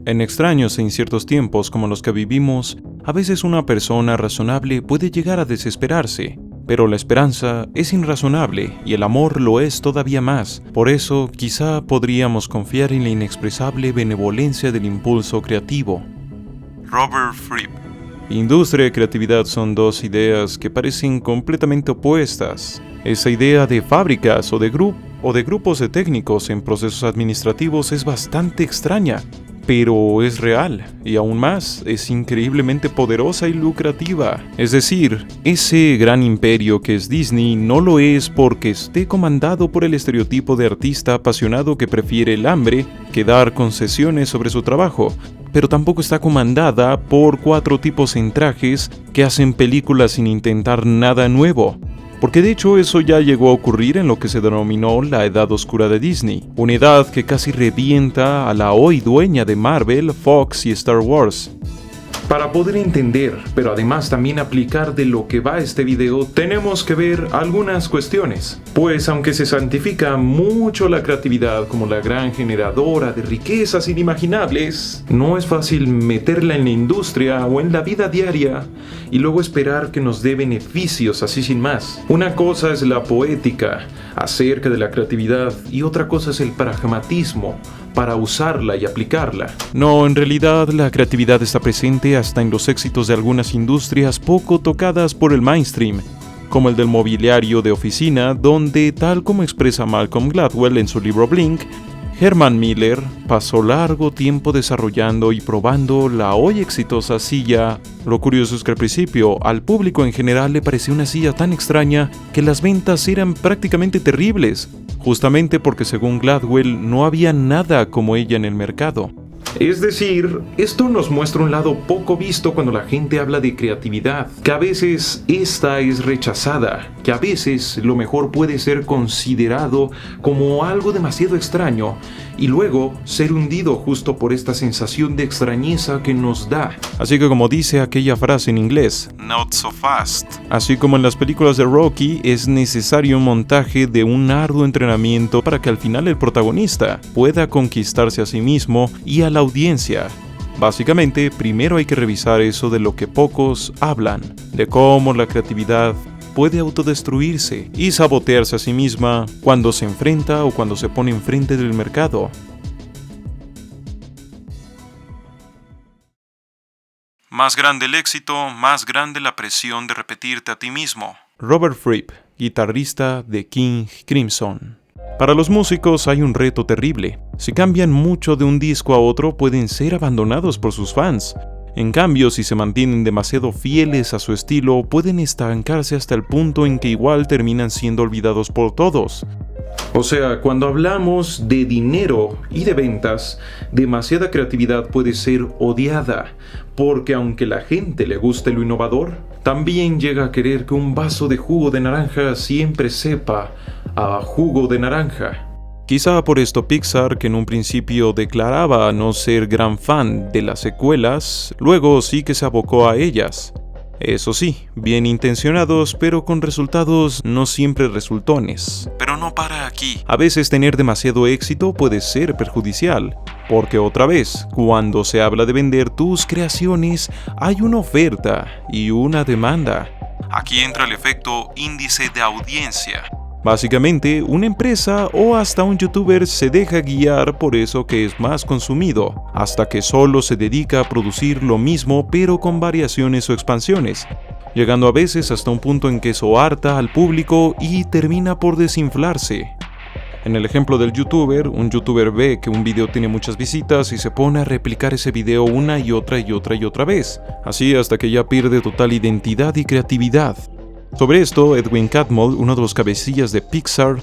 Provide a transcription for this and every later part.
En extraños e inciertos tiempos como los que vivimos, a veces una persona razonable puede llegar a desesperarse, pero la esperanza es irrazonable y el amor lo es todavía más. Por eso, quizá podríamos confiar en la inexpresable benevolencia del impulso creativo. Robert Fripp. Industria y creatividad son dos ideas que parecen completamente opuestas. Esa idea de fábricas o de grupos de técnicos en procesos administrativos es bastante extraña, pero es real, y aún más, es increíblemente poderosa y lucrativa. Es decir, ese gran imperio que es Disney no lo es porque esté comandado por el estereotipo de artista apasionado que prefiere el hambre que dar concesiones sobre su trabajo, pero tampoco está comandada por 4 tipos en trajes que hacen películas sin intentar nada nuevo. Porque de hecho eso ya llegó a ocurrir en lo que se denominó la Edad Oscura de Disney, una edad que casi revienta a la hoy dueña de Marvel, Fox y Star Wars. Para poder entender, pero además también aplicar de lo que va este video, tenemos que ver algunas cuestiones. Pues aunque se santifica mucho la creatividad como la gran generadora de riquezas inimaginables, no es fácil meterla en la industria o en la vida diaria y luego esperar que nos dé beneficios así sin más. Una cosa es la poética acerca de la creatividad y otra cosa es el pragmatismo para usarla y aplicarla. No, en realidad la creatividad está presente hasta en los éxitos de algunas industrias poco tocadas por el mainstream, como el del mobiliario de oficina, donde, tal como expresa Malcolm Gladwell en su libro Blink, Herman Miller pasó largo tiempo desarrollando y probando la hoy exitosa silla. Lo curioso es que al principio al público en general le parecía una silla tan extraña que las ventas eran prácticamente terribles, justamente porque según Gladwell no había nada como ella en el mercado. Es decir, esto nos muestra un lado poco visto cuando la gente habla de creatividad, que a veces esta es rechazada, que a veces lo mejor puede ser considerado como algo demasiado extraño y luego ser hundido justo por esta sensación de extrañeza que nos da. Así que como dice aquella frase en inglés, "Not so fast". Así como en las películas de Rocky, es necesario un montaje de un arduo entrenamiento para que al final el protagonista pueda conquistarse a sí mismo y a la audiencia. Básicamente, primero hay que revisar eso de lo que pocos hablan, de cómo la creatividad puede autodestruirse y sabotearse a sí misma cuando se enfrenta o cuando se pone enfrente del mercado. Más grande el éxito, más grande la presión de repetirte a ti mismo. Robert Fripp, guitarrista de King Crimson. Para los músicos hay un reto terrible. Si cambian mucho de un disco a otro, pueden ser abandonados por sus fans. En cambio, si se mantienen demasiado fieles a su estilo, pueden estancarse hasta el punto en que igual terminan siendo olvidados por todos. O sea, cuando hablamos de dinero y de ventas, demasiada creatividad puede ser odiada, porque aunque la gente le guste lo innovador, también llega a querer que un vaso de jugo de naranja siempre sepa a jugo de naranja. Quizá por esto Pixar, que en un principio declaraba no ser gran fan de las secuelas, luego sí que se abocó a ellas. Eso sí, bien intencionados, pero con resultados no siempre resultones. Pero no para aquí. A veces tener demasiado éxito puede ser perjudicial, porque otra vez, cuando se habla de vender tus creaciones, hay una oferta y una demanda. Aquí entra el efecto índice de audiencia. Básicamente, una empresa o hasta un youtuber se deja guiar por eso que es más consumido, hasta que solo se dedica a producir lo mismo pero con variaciones o expansiones, llegando a veces hasta un punto en que eso harta al público y termina por desinflarse. En el ejemplo del youtuber, un youtuber ve que un video tiene muchas visitas y se pone a replicar ese video una y otra y otra y otra vez, así hasta que ya pierde total identidad y creatividad. Sobre esto, Edwin Catmull, uno de los cabecillas de Pixar,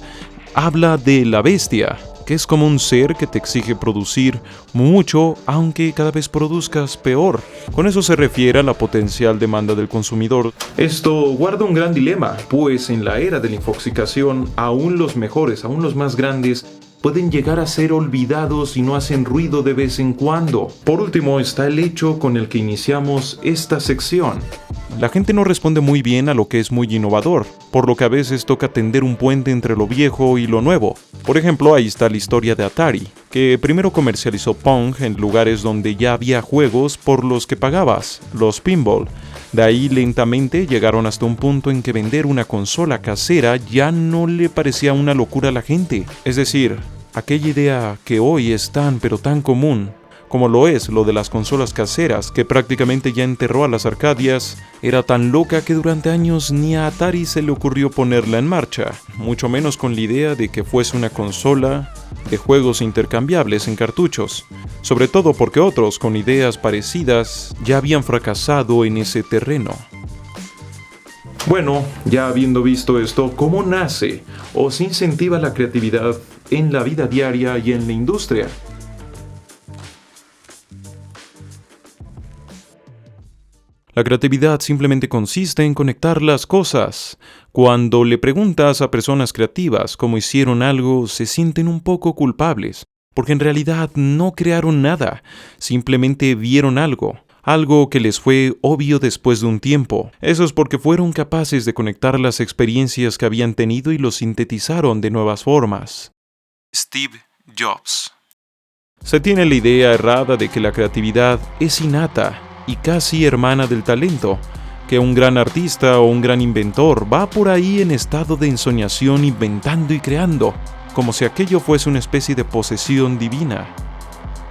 habla de la bestia, que es como un ser que te exige producir mucho, aunque cada vez produzcas peor. Con eso se refiere a la potencial demanda del consumidor. Esto guarda un gran dilema, pues en la era de la infoxicación, aún los mejores, aún los más grandes, pueden llegar a ser olvidados si no hacen ruido de vez en cuando. Por último está el hecho con el que iniciamos esta sección. La gente no responde muy bien a lo que es muy innovador, por lo que a veces toca tender un puente entre lo viejo y lo nuevo. Por ejemplo, ahí está la historia de Atari, que primero comercializó Pong en lugares donde ya había juegos por los que pagabas, los pinball. De ahí lentamente llegaron hasta un punto en que vender una consola casera ya no le parecía una locura a la gente. Es decir, aquella idea que hoy es tan pero tan común, como lo es lo de las consolas caseras, que prácticamente ya enterró a las Arcadias, era tan loca que durante años ni a Atari se le ocurrió ponerla en marcha, mucho menos con la idea de que fuese una consola de juegos intercambiables en cartuchos, sobre todo porque otros con ideas parecidas ya habían fracasado en ese terreno. Bueno, ya habiendo visto esto, ¿cómo nace o se incentiva la creatividad en la vida diaria y en la industria? La creatividad simplemente consiste en conectar las cosas. Cuando le preguntas a personas creativas cómo hicieron algo, se sienten un poco culpables, porque en realidad no crearon nada, simplemente vieron algo que les fue obvio después de un tiempo. Eso es porque fueron capaces de conectar las experiencias que habían tenido y los sintetizaron de nuevas formas. Steve Jobs. Se tiene la idea errada de que la creatividad es innata y casi hermana del talento, que un gran artista o un gran inventor va por ahí en estado de ensoñación inventando y creando, como si aquello fuese una especie de posesión divina.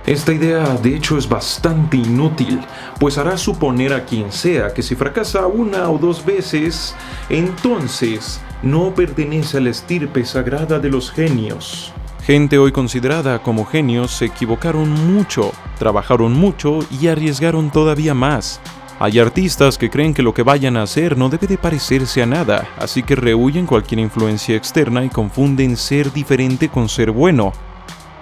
Esta idea de hecho es bastante inútil, pues hará suponer a quien sea que si fracasa una o dos veces, entonces no pertenece a la estirpe sagrada de los genios. Gente hoy considerada como genios se equivocaron mucho, trabajaron mucho y arriesgaron todavía más. Hay artistas que creen que lo que vayan a hacer no debe de parecerse a nada, así que rehuyen cualquier influencia externa y confunden ser diferente con ser bueno.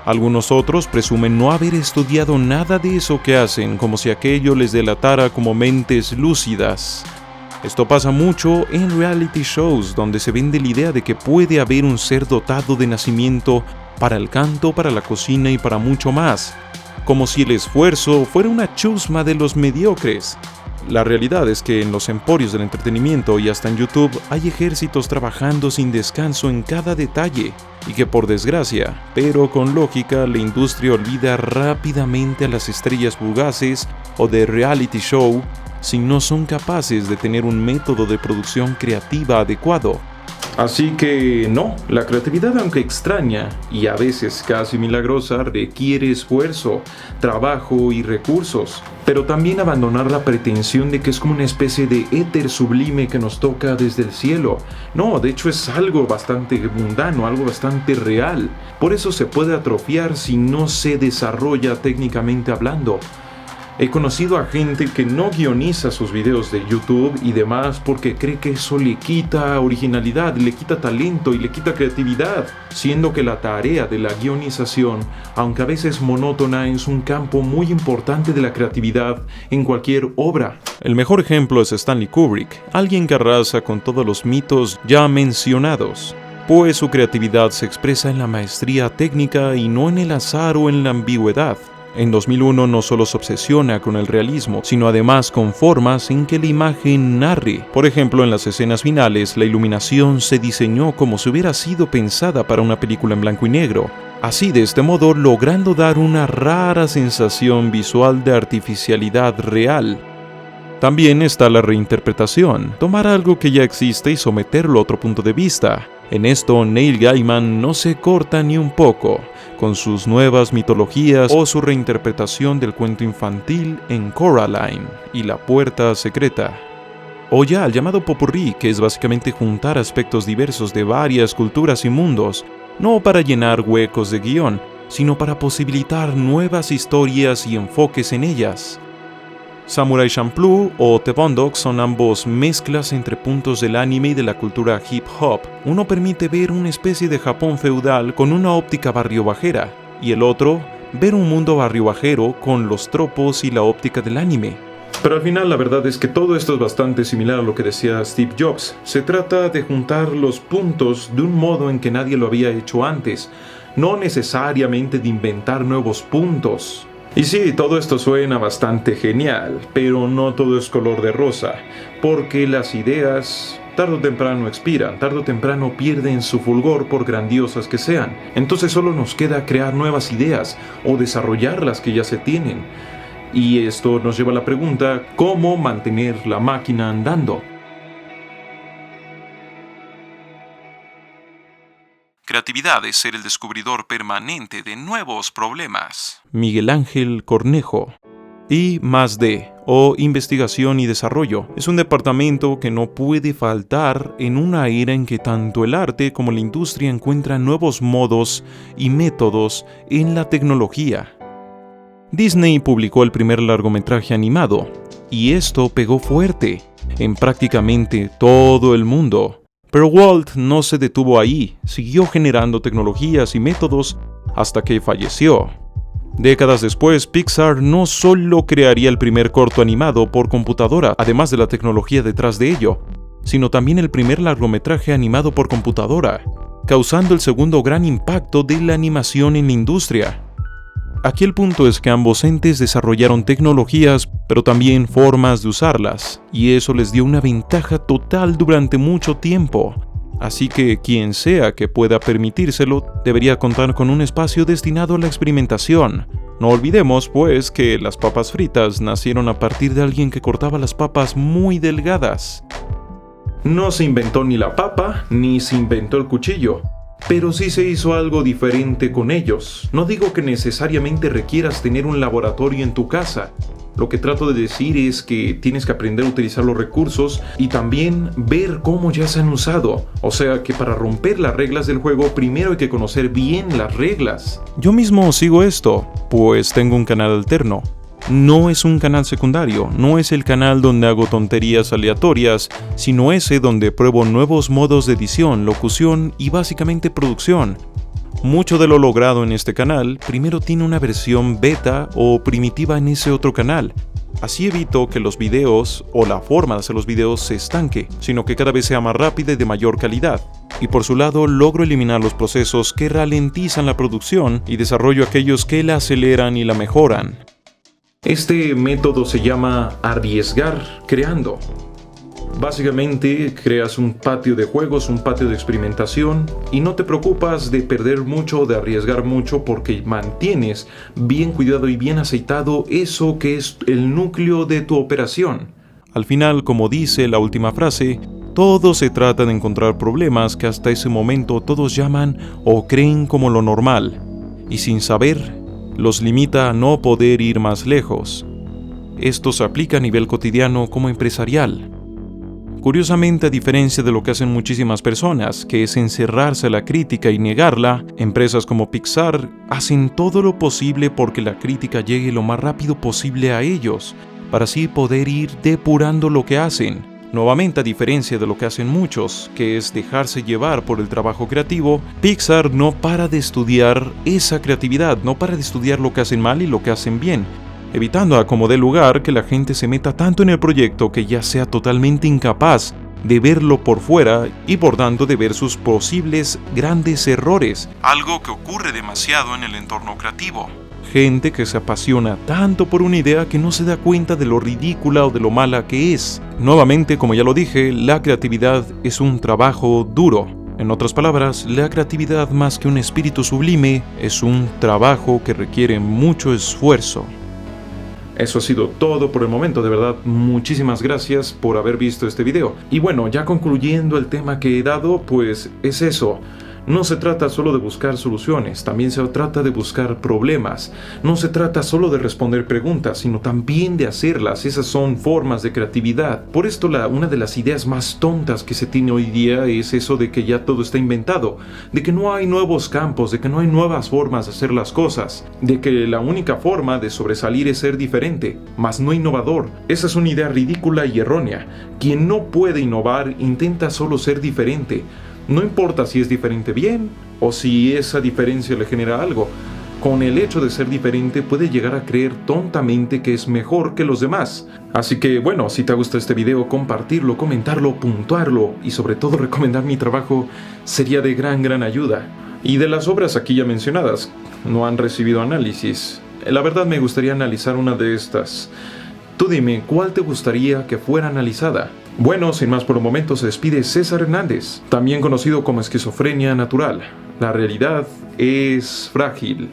Algunos otros presumen no haber estudiado nada de eso que hacen, como si aquello les delatara como mentes lúcidas. Esto pasa mucho en reality shows, donde se vende la idea de que puede haber un ser dotado de nacimiento para el canto, para la cocina y para mucho más, como si el esfuerzo fuera una chusma de los mediocres. La realidad es que en los emporios del entretenimiento y hasta en YouTube hay ejércitos trabajando sin descanso en cada detalle, y que por desgracia, pero con lógica, la industria olvida rápidamente a las estrellas fugaces o de reality show si no son capaces de tener un método de producción creativa adecuado. Así que no, la creatividad, aunque extraña y a veces casi milagrosa, requiere esfuerzo, trabajo y recursos, pero también abandonar la pretensión de que es como una especie de éter sublime que nos toca desde el cielo. No, de hecho es algo bastante mundano, algo bastante real. Por eso se puede atrofiar si no se desarrolla técnicamente hablando. He conocido a gente que no guioniza sus videos de YouTube y demás porque cree que eso le quita originalidad, le quita talento y le quita creatividad, siendo que la tarea de la guionización, aunque a veces monótona, es un campo muy importante de la creatividad en cualquier obra. El mejor ejemplo es Stanley Kubrick, alguien que arrasa con todos los mitos ya mencionados, pues su creatividad se expresa en la maestría técnica y no en el azar o en la ambigüedad. En 2001 no solo se obsesiona con el realismo, sino además con formas en que la imagen narre. Por ejemplo, en las escenas finales, la iluminación se diseñó como si hubiera sido pensada para una película en blanco y negro. Así, de este modo, logrando dar una rara sensación visual de artificialidad real. También está la reinterpretación, tomar algo que ya existe y someterlo a otro punto de vista. En esto, Neil Gaiman no se corta ni un poco, con sus nuevas mitologías o su reinterpretación del cuento infantil en Coraline y La Puerta Secreta. O ya el llamado popurrí, que es básicamente juntar aspectos diversos de varias culturas y mundos, no para llenar huecos de guión, sino para posibilitar nuevas historias y enfoques en ellas. Samurai Champloo o The Boondocks son ambos mezclas entre puntos del anime y de la cultura hip hop. Uno permite ver una especie de Japón feudal con una óptica barrio bajera, y el otro, ver un mundo barrio bajero con los tropos y la óptica del anime. Pero al final la verdad es que todo esto es bastante similar a lo que decía Steve Jobs. Se trata de juntar los puntos de un modo en que nadie lo había hecho antes. no necesariamente de inventar nuevos puntos. Y sí, todo esto suena bastante genial, pero no todo es color de rosa, porque las ideas tarde o temprano expiran, tarde o temprano pierden su fulgor por grandiosas que sean. Entonces solo nos queda crear nuevas ideas o desarrollar las que ya se tienen. Y esto nos lleva a la pregunta, ¿cómo mantener la máquina andando? Creatividad es ser el descubridor permanente de nuevos problemas. Miguel Ángel Cornejo. I+D, o Investigación y Desarrollo, es un departamento que no puede faltar en una era en que tanto el arte como la industria encuentran nuevos modos y métodos en la tecnología. Disney publicó el primer largometraje animado, y esto pegó fuerte en prácticamente todo el mundo. Pero Walt no se detuvo ahí, siguió generando tecnologías y métodos hasta que falleció. Décadas después, Pixar no solo crearía el primer corto animado por computadora, además de la tecnología detrás de ello, sino también el primer largometraje animado por computadora, causando el segundo gran impacto de la animación en la industria. Aquí el punto es que ambos entes desarrollaron tecnologías, pero también formas de usarlas, y eso les dio una ventaja total durante mucho tiempo. Así que quien sea que pueda permitírselo, debería contar con un espacio destinado a la experimentación. No olvidemos, pues, que las papas fritas nacieron a partir de alguien que cortaba las papas muy delgadas. No se inventó ni la papa, ni se inventó el cuchillo. Pero sí se hizo algo diferente con ellos. No digo que necesariamente requieras tener un laboratorio en tu casa. Lo que trato de decir es que tienes que aprender a utilizar los recursos y también ver cómo ya se han usado. O sea que para romper las reglas del juego, primero hay que conocer bien las reglas. Yo mismo sigo esto, pues tengo un canal alterno. No es un canal secundario, no es el canal donde hago tonterías aleatorias, sino ese donde pruebo nuevos modos de edición, locución y básicamente producción. Mucho de lo logrado en este canal primero tiene una versión beta o primitiva en ese otro canal. Así evito que los videos o la forma de hacer los videos se estanque, sino que cada vez sea más rápida y de mayor calidad. Y por su lado logro eliminar los procesos que ralentizan la producción y desarrollo aquellos que la aceleran y la mejoran. Este método se llama arriesgar creando. Básicamente creas un patio de juegos, un patio de experimentación y no te preocupas de perder mucho o de arriesgar mucho porque mantienes bien cuidado y bien aceitado eso que es el núcleo de tu operación. Al final, como dice la última frase, todo se trata de encontrar problemas que hasta ese momento todos llaman o creen como lo normal y sin saber los limita a no poder ir más lejos. Esto se aplica a nivel cotidiano como empresarial. Curiosamente, a diferencia de lo que hacen muchísimas personas, que es encerrarse a la crítica y negarla, empresas como Pixar hacen todo lo posible porque la crítica llegue lo más rápido posible a ellos, para así poder ir depurando lo que hacen. Nuevamente, a diferencia de lo que hacen muchos, que es dejarse llevar por el trabajo creativo, Pixar no para de estudiar esa creatividad, no para de estudiar lo que hacen mal y lo que hacen bien, evitando a como dé lugar que la gente se meta tanto en el proyecto que ya sea totalmente incapaz de verlo por fuera y por tanto de ver sus posibles grandes errores, algo que ocurre demasiado en el entorno creativo. Gente que se apasiona tanto por una idea que no se da cuenta de lo ridícula o de lo mala que es. Nuevamente, como ya lo dije, la creatividad es un trabajo duro. En otras palabras, la creatividad más que un espíritu sublime es un trabajo que requiere mucho esfuerzo. Eso ha sido todo por el momento, de verdad, muchísimas gracias por haber visto este video. Y bueno, ya concluyendo el tema que he dado, pues es eso. No se trata solo de buscar soluciones, también se trata de buscar problemas. No se trata solo de responder preguntas, sino también de hacerlas. Esas son formas de creatividad. Por esto una de las ideas más tontas que se tiene hoy día es eso de que ya todo está inventado, de que no hay nuevos campos, de que no hay nuevas formas de hacer las cosas, de que la única forma de sobresalir es ser diferente, mas no innovador. Esa es una idea ridícula y errónea. Quien no puede innovar intenta solo ser diferente. No importa si es diferente bien o si esa diferencia le genera algo. Con el hecho de ser diferente puede llegar a creer tontamente que es mejor que los demás. Así que bueno, si te gusta este video, compartirlo, comentarlo, puntuarlo y sobre todo recomendar mi trabajo sería de gran ayuda. Y de las obras aquí ya mencionadas, no han recibido análisis. La verdad me gustaría analizar una de estas. Tú dime, ¿cuál te gustaría que fuera analizada? Bueno, sin más por el momento se despide César Hernández, también conocido como esquizofrenia natural. La realidad es frágil.